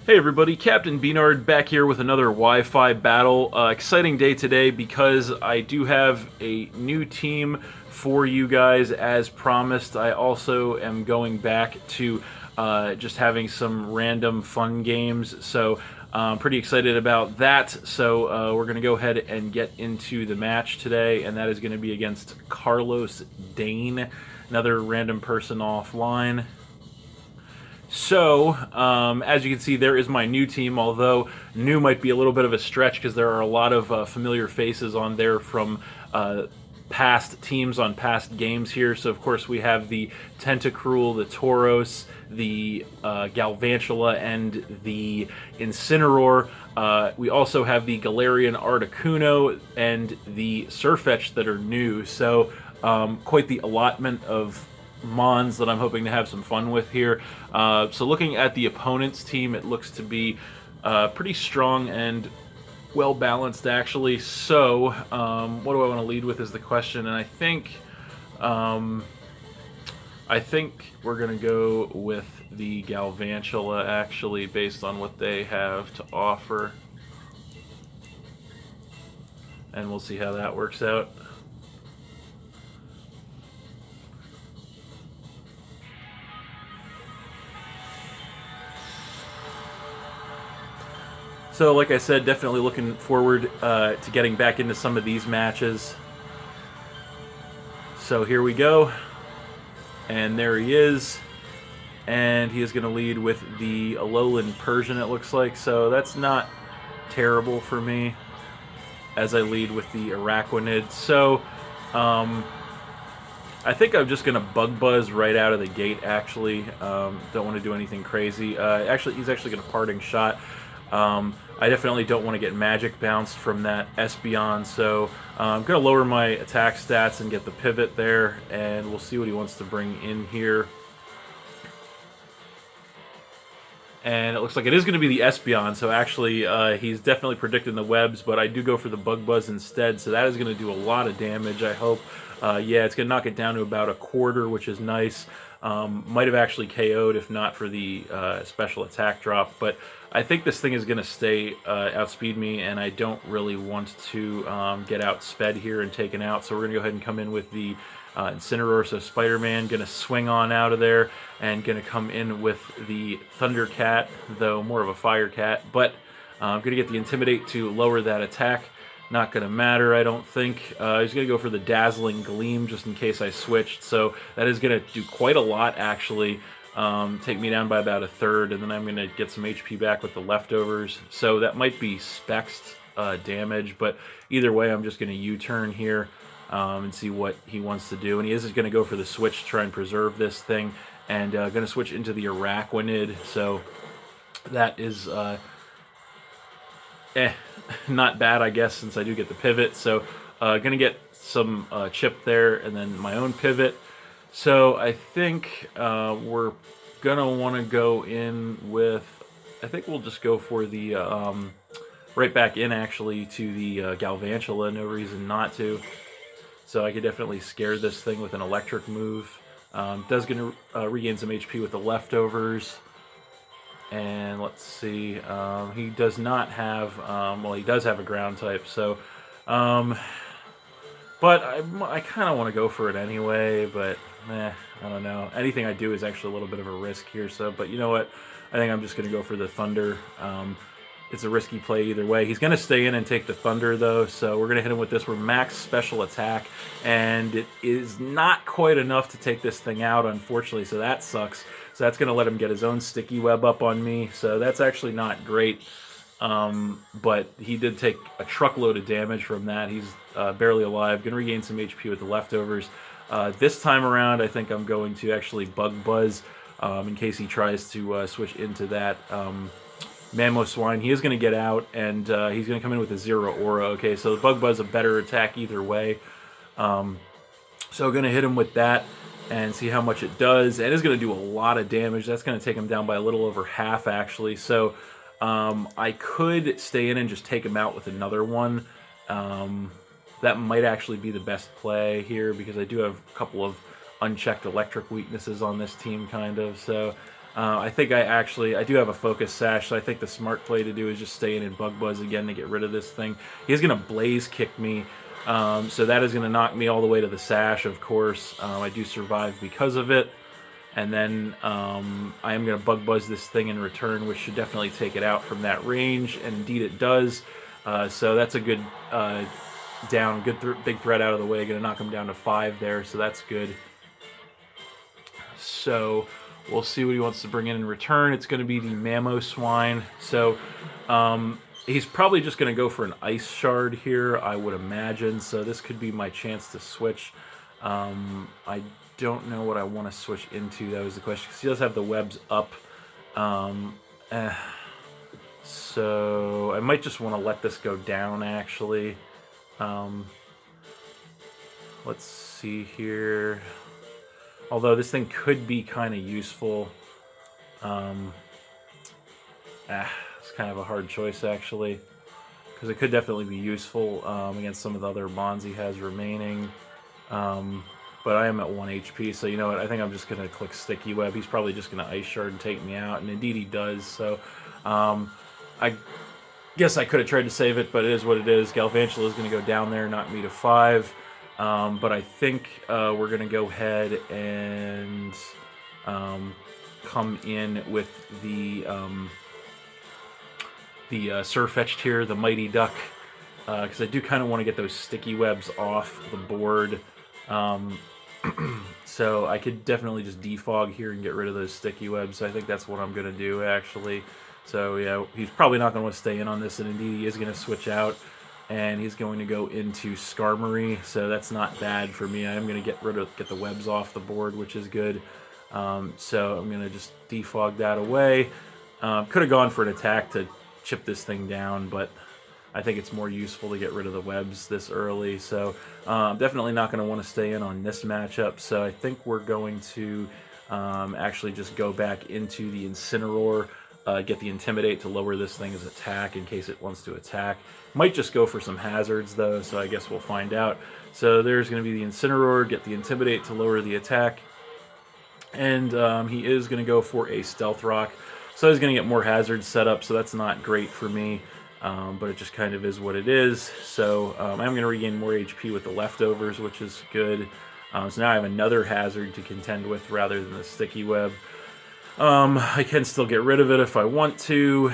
Hey everybody, Captain B-Nard back here with another Wi-Fi battle. Exciting day today because I do have a new team for you guys as promised. I also am going back to just having some random fun games, so I'm pretty excited about that. So we're going to go ahead and get into the match today, and that is going to be against CarlosDayne, another random person offline. So, as you can see, there is my new team, although new might be a little bit of a stretch because there are a lot of familiar faces on there from past teams on past games here. So, of course, we have the Tentacruel, the Tauros, the Galvantula, and the Incineroar. We also have the Galarian Articuno and the Sirfetch'd that are new. So, quite the allotment of Mons that I'm hoping to have some fun with here. So looking at the opponent's team, it looks to be pretty strong and well balanced actually. So what do I want to lead with is the question, and I think we're gonna go with the Galvantula actually, based on what they have to offer, and we'll see how that works out. So, like I said, definitely looking forward to getting back into some of these matches. So here we go. And there he is. And he is going to lead with the Alolan Persian, it looks like. So that's not terrible for me as I lead with the Araquanid. So, I think I'm just going to Bug Buzz right out of the gate, actually. Don't want to do anything crazy. Actually, he's actually going to Parting Shot. I definitely don't want to get Magic bounced from that Espeon, so I'm going to lower my attack stats and get the pivot there, and we'll see what he wants to bring in here. And it looks like it is going to be the Espeon, so actually he's definitely predicting the webs, but I do go for the Bug Buzz instead, so that is going to do a lot of damage, I hope. Yeah, it's going to knock it down to about a quarter, which is nice. Might have actually KO'd if not for the special attack drop, but I think this thing is going to stay outspeed me, and I don't really want to get outsped here and taken out, so we're going to go ahead and come in with the Incineroar. So Spider-Man going to swing on out of there and going to come in with the Thundercat, though more of a Fire Cat, but I'm going to get the Intimidate to lower that attack. Not going to matter, I don't think. He's going to go for the Dazzling Gleam just in case I switched, so that is going to do quite a lot, actually. Take me down by about a third, and then I'm going to get some HP back with the leftovers. So that might be Specs damage, but either way, I'm just going to U-turn here and see what he wants to do. And he is going to go for the switch to try and preserve this thing, and going to switch into the Araquanid. So that is not bad, I guess, since I do get the pivot. So going to get some chip there, and then my own pivot. So I think we're going to want to go in with, I think we'll just go for the, right back in actually to the Galvantula, no reason not to. So I could definitely scare this thing with an electric move. Does going to regain some HP with the leftovers. And let's see, he does not have, well, he does have a ground type, so, but I kind of want to go for it anyway, but, I don't know. Anything I do is actually a little bit of a risk here, so, but you know what, I think I'm just going to go for the Thunder. It's a risky play either way. He's going to stay in and take the Thunder, though, so we're going to hit him with this. We're max special attack, and it is not quite enough to take this thing out, unfortunately, so that sucks. So that's going to let him get his own Sticky Web up on me, so that's actually not great. But he did take a truckload of damage from that. He's barely alive. Going to regain some HP with the leftovers. This time around, I think I'm going to actually Bug Buzz in case he tries to switch into that Mamoswine. He is going to get out, and he's going to come in with a Zero Aura. Okay, so the Bug Buzz a better attack either way. So going to hit him with that and see how much it does. And it's going to do a lot of damage. That's going to take him down by a little over half, actually. So I could stay in and just take him out with another one. That might actually be the best play here because I do have a couple of unchecked electric weaknesses on this team, kind of. So I think I do have a focus sash, so I think the smart play to do is just stay in Bug Buzz again to get rid of this thing. He's going to Blaze Kick me, so that is going to knock me all the way to the sash, of course. I do survive because of it. And then I am going to Bug Buzz this thing in return, which should definitely take it out from that range, and indeed it does. So that's a good down, big threat out of the way. Going to knock him down to 5 there, so that's good. So we'll see what he wants to bring in return. It's going to be the Mamoswine. So he's probably just going to go for an Ice Shard here, I would imagine. So this could be my chance to switch. I don't know what I want to switch into. That was the question, because he does have the webs up. So I might just want to let this go down, actually. Let's see here. Although this thing could be kind of useful. It's kind of a hard choice, actually, because it could definitely be useful against some of the other bonds he has remaining. But I am at 1 HP, so you know what? I think I'm just going to click Sticky Web. He's probably just going to Ice Shard and take me out, and indeed he does. So I guess I could have tried to save it, but it is what it is. Galvantula is going to go down there, knock me to 5. But I think we're going to go ahead and come in with the Surfetched here, the Mighty Duck, because I do kind of want to get those sticky webs off the board. So I could definitely just defog here and get rid of those sticky webs. So I think that's what I'm going to do, actually. So yeah, he's probably not going to want to stay in on this, and indeed he is going to switch out. And he's going to go into Skarmory, so that's not bad for me. I am going to get the webs off the board, which is good. So I'm going to just defog that away. Could have gone for an attack to chip this thing down, but I think it's more useful to get rid of the webs this early. So definitely not going to want to stay in on this matchup. So I think we're going to actually just go back into the Incineroar, get the Intimidate to lower this thing's attack in case it wants to attack. Might just go for some hazards, though, so I guess we'll find out. So there's going to be the Incineroar, get the Intimidate to lower the attack. And he is going to go for a Stealth Rock. So he's going to get more hazards set up, so that's not great for me. But it just kind of is what it is. So I'm going to regain more HP with the leftovers, which is good. So now I have another hazard to contend with rather than the Sticky Web. I can still get rid of it if I want to.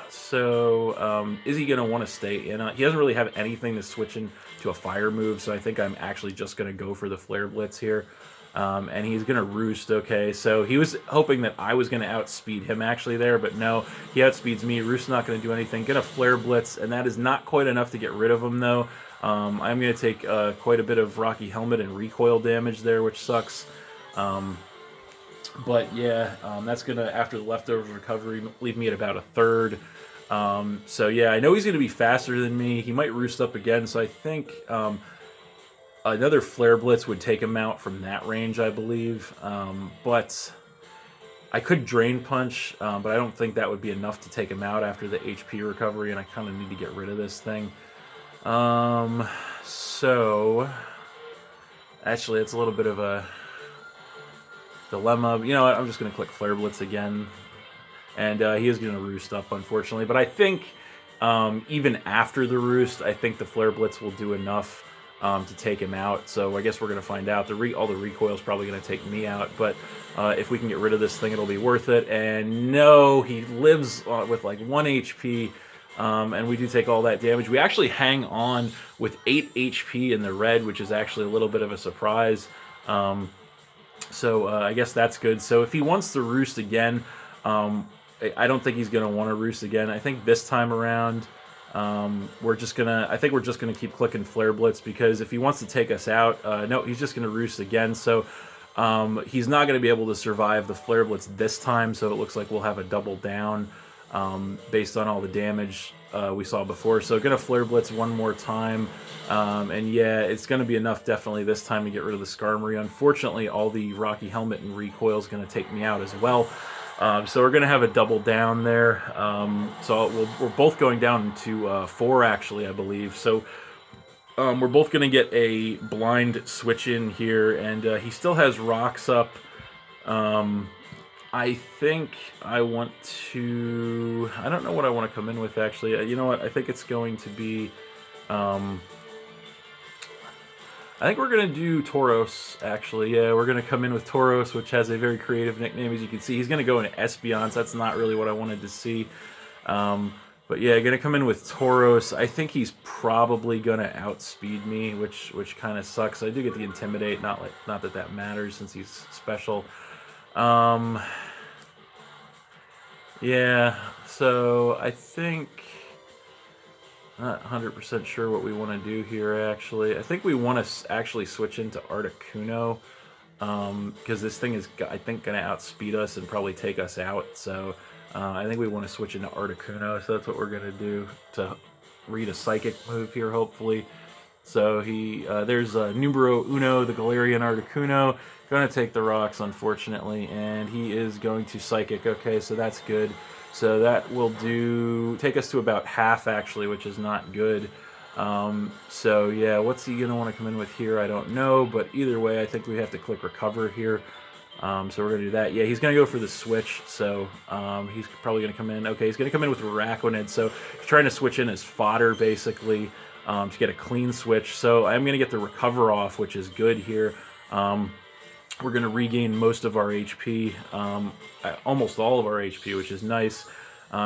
So is he going to want to stay in? He doesn't really have anything to switch into a fire move, so I think I'm actually just going to go for the Flare Blitz here. And he's going to Roost, okay. So he was hoping that I was going to outspeed him actually there, but no, he outspeeds me. Roost's not going to do anything. Going to Flare Blitz, and that is not quite enough to get rid of him, though. I'm going to take quite a bit of Rocky Helmet and recoil damage there, which sucks. But yeah, that's going to, after the leftover recovery, leave me at about a third. So yeah, I know he's going to be faster than me. He might Roost up again, so I think another Flare Blitz would take him out from that range, I believe. But I could Drain Punch, but I don't think that would be enough to take him out after the HP recovery, and I kind of need to get rid of this thing. So actually, it's a little bit of a dilemma. You know what? I'm just going to click Flare Blitz again. And he is going to Roost up, unfortunately. But I think even after the Roost, I think the Flare Blitz will do enough to take him out. So I guess we're going to find out. All the recoil is probably going to take me out. But if we can get rid of this thing, it'll be worth it. And no, he lives with like 1 HP. And we do take all that damage. We actually hang on with 8 HP in the red, which is actually a little bit of a surprise. So I guess that's good. So if he wants to Roost again, I don't think he's going to want to Roost again. I think this time around, we're just going to keep clicking Flare Blitz, because if he wants to take us out, no, he's just going to Roost again. So he's not going to be able to survive the Flare Blitz this time, so it looks like we'll have a double down based on all the damage we saw before. So going to Flare Blitz one more time, and yeah, it's going to be enough definitely this time to get rid of the Skarmory. Unfortunately, all the Rocky Helmet and recoil is going to take me out as well. So we're going to have a double down there. So we're both going down to 4, actually, I believe. So we're both going to get a blind switch in here, and he still has rocks up. I think I want to... I don't know what I want to come in with, actually. You know what? I think it's going to be... I think we're going to do Tauros, actually. Yeah, we're going to come in with Tauros, which has a very creative nickname, as you can see. He's going to go into Espeon, so that's not really what I wanted to see. But yeah, going to come in with Tauros. I think he's probably going to outspeed me, which kind of sucks. I do get the Intimidate, not that that matters since he's special. Yeah, so I think... Not 100% sure what we want to do here, actually. I think we want to actually switch into Articuno, because this thing is, I think, going to outspeed us and probably take us out. So I think we want to switch into Articuno, so that's what we're going to do to read a Psychic move here, hopefully. So there's Numero Uno, the Galarian Articuno, going to take the rocks, unfortunately, and he is going to Psychic. Okay, so that's good. So that will take us to about half, actually, which is not good. So yeah, what's he going to want to come in with here? I don't know, but either way, I think we have to click Recover here. So we're going to do that. Yeah, he's going to go for the switch, so he's probably going to come in. Okay, he's going to come in with Araquanid, so he's trying to switch in as fodder, basically, to get a clean switch. So I'm going to get the Recover off, which is good here. We're going to regain most of our HP, almost all of our HP, which is nice.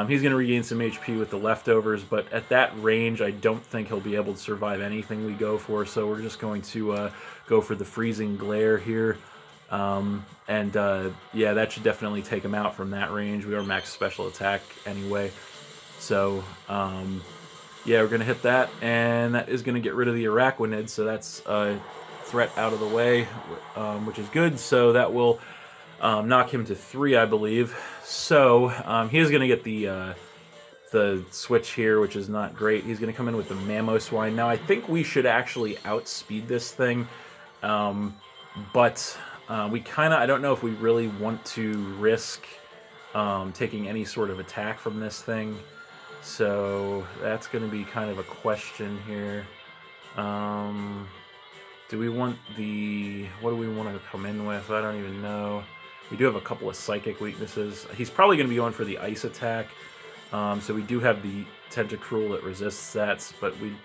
He's going to regain some HP with the leftovers, but at that range, I don't think he'll be able to survive anything we go for, so we're just going to go for the Freezing Glare here. Yeah, that should definitely take him out from that range. We are max special attack anyway. So, yeah, we're going to hit that, and that is going to get rid of the Araquanid, so that's threat out of the way, which is good. So that will knock him to 3, I believe. So he is going to get the switch here, which is not great. He's going to come in with the Mamoswine. Now I think we should actually outspeed this thing, but we kind of, I don't know if we really want to risk taking any sort of attack from this thing. So that's going to be kind of a question here. Do we want what do we want to come in with? I don't even know. We do have a couple of Psychic weaknesses. He's probably going to be going for the Ice attack. So we do have the Tentacruel that resists that, but you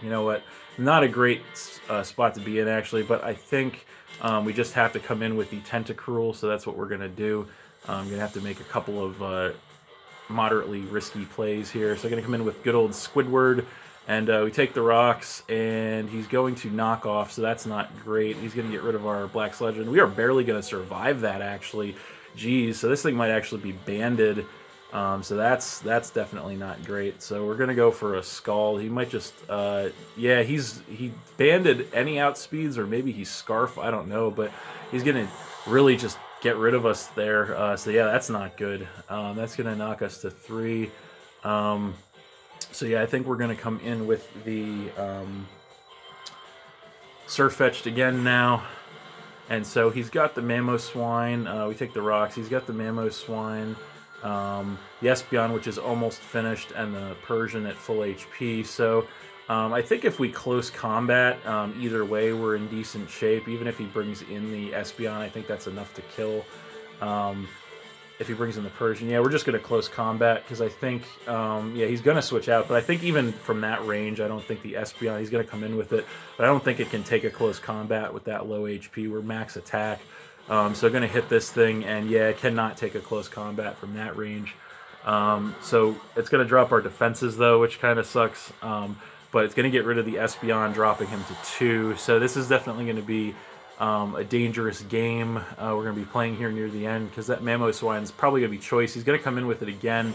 know what? Not a great spot to be in, actually, but I think we just have to come in with the Tentacruel, so that's what we're going to do. I'm going to have to make a couple of moderately risky plays here. So I'm going to come in with good old Squidward. And we take the rocks, and he's going to knock off, so that's not great. He's going to get rid of our Black Sludge, and we are barely going to survive that, actually. Jeez, so this thing might actually be banded, so that's definitely not great. So we're going to go for a Scald. He might just, yeah, he banded any outspeeds, or maybe he's Scarf, I don't know, but he's going to really just get rid of us there. So yeah, that's not good. That's going to knock us to 3. So yeah, I think we're going to come in with the Surfetched again now. And so he's got the Mamoswine. We take the rocks. He's got the Mamoswine, the Espeon, which is almost finished, and the Persian at full HP. So I think if we close combat, either way, we're in decent shape. Even if he brings in the Espeon, I think that's enough to kill. If he brings in the Persian, yeah, we're just going to close combat, because I think, yeah, he's going to switch out. But I think even from that range, I don't think the Espeon, he's going to come in with it. But I don't think it can take a close combat with that low HP. We're max attack. So going to hit this thing, and yeah, it cannot take a close combat from that range. So it's going to drop our defenses, though, which kind of sucks. But it's going to get rid of the Espeon, dropping him to 2. So this is definitely going to be a dangerous game. We're going to be playing here near the end, because that Mamoswine is probably going to be choice. He's going to come in with it again.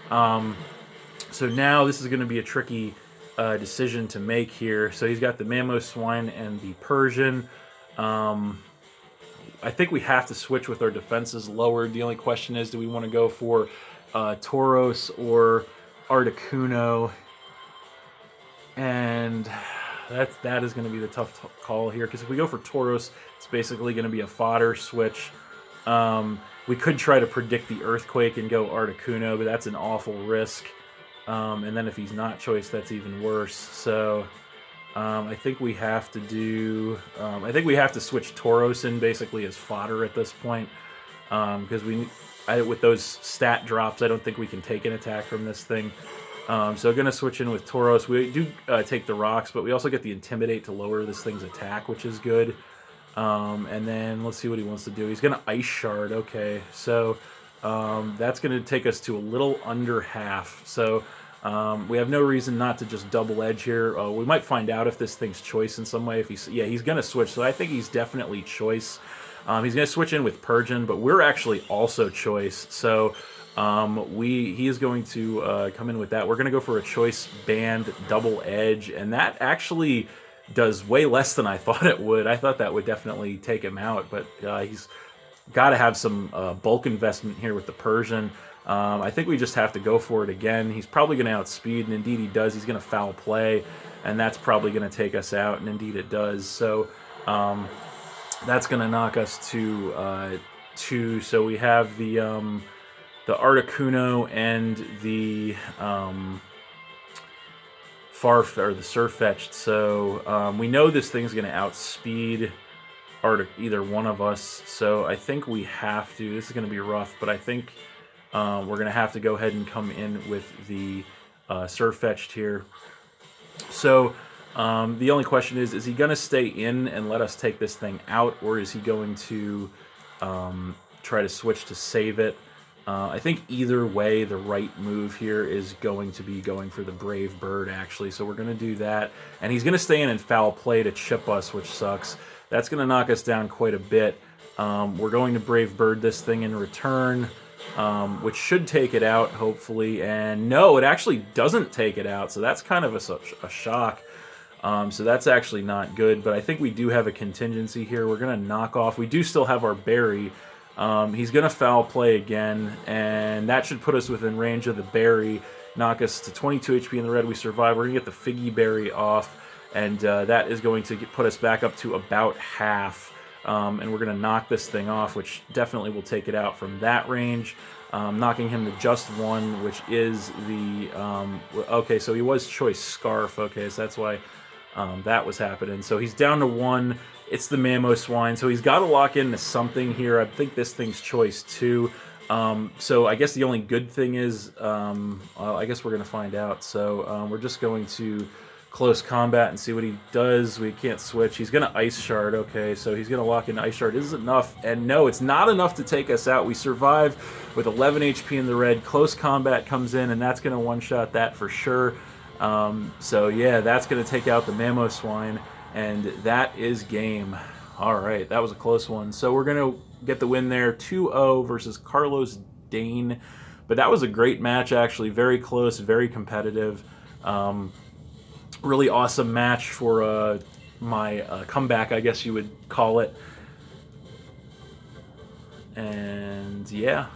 So now this is going to be a tricky decision to make here. So he's got the Mamoswine and the Persian. I think we have to switch with our defenses lowered. The only question is, do we want to go for Tauros or Articuno? And that is going to be the tough call here, because if we go for Tauros, it's basically going to be a fodder switch. We could try to predict the Earthquake and go Articuno, but that's an awful risk. And then if he's not choice, that's even worse. So I think we have to do... I think we have to switch Tauros in basically as fodder at this point. because with those stat drops, I don't think we can take an attack from this thing. So going to switch in with Tauros. We do take the rocks, but we also get the Intimidate to lower this thing's attack, which is good. And then let's see what he wants to do. He's going to Ice Shard. Okay, so that's going to take us to a little under half. So we have no reason not to just double edge here. We might find out if this thing's choice in some way. If he's going to switch. So I think he's definitely choice. He's going to switch in with Purgeon, but we're actually also choice. So he is going to come in with that. We're going to go for a choice band double edge, and that actually does way less than I thought it would. I thought that would definitely take him out, but he's got to have some bulk investment here with the Purgeon. I think we just have to go for it again. He's probably going to outspeed, and indeed he does. He's going to foul play, and that's probably going to take us out, and indeed it does. So that's going to knock us to 2. So we have the Articuno and the the Surfetched. So we know this thing's going to outspeed either one of us. So I think we have to. This is going to be rough, but I think we're going to have to go ahead and come in with the Surfetched here. So the only question is he going to stay in and let us take this thing out, or is he going to try to switch to save it? I think either way, the right move here is going to be going for the Brave Bird, actually. So we're going to do that. And he's going to stay in and foul play to chip us, which sucks. That's going to knock us down quite a bit. We're going to Brave Bird this thing in return, which should take it out, hopefully. And no, it actually doesn't take it out. So that's kind of a shock. So that's actually not good. But I think we do have a contingency here. We're going to knock off. We do still have our berry. He's going to foul play again, and that should put us within range of the berry, knock us to 22 HP in the red. We survive. We're going to get the Figgy Berry off, and that is going to put us back up to about half, and we're going to knock this thing off, which definitely will take it out from that range, knocking him to just 1, which is the... okay, so he was choice Scarf. Okay, so that's why that was happening. So he's down to 1. It's the Mamoswine, so he's got to lock into something here. I think this thing's choice 2. So I guess the only good thing is, I guess we're going to find out. So we're just going to close combat and see what he does. We can't switch. He's going to Ice Shard. Okay, so he's going to lock into Ice Shard. Is it enough? And no, it's not enough to take us out. We survive with 11 HP in the red. Close combat comes in, and that's going to one-shot that for sure. So yeah, that's going to take out the Mamoswine. And that is game. All right, that was a close one. So we're going to get the win there, 2-0 versus CarlosDayne. But that was a great match, actually. Very close, very competitive. Really awesome match for my comeback, I guess you would call it. And yeah.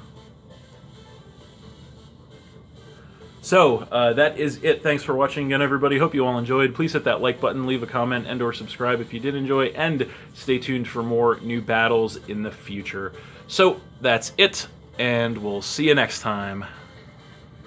So, that is it. Thanks for watching again, everybody. Hope you all enjoyed. Please hit that like button, leave a comment, and or subscribe if you did enjoy, and stay tuned for more new battles in the future. So, that's it, and we'll see you next time.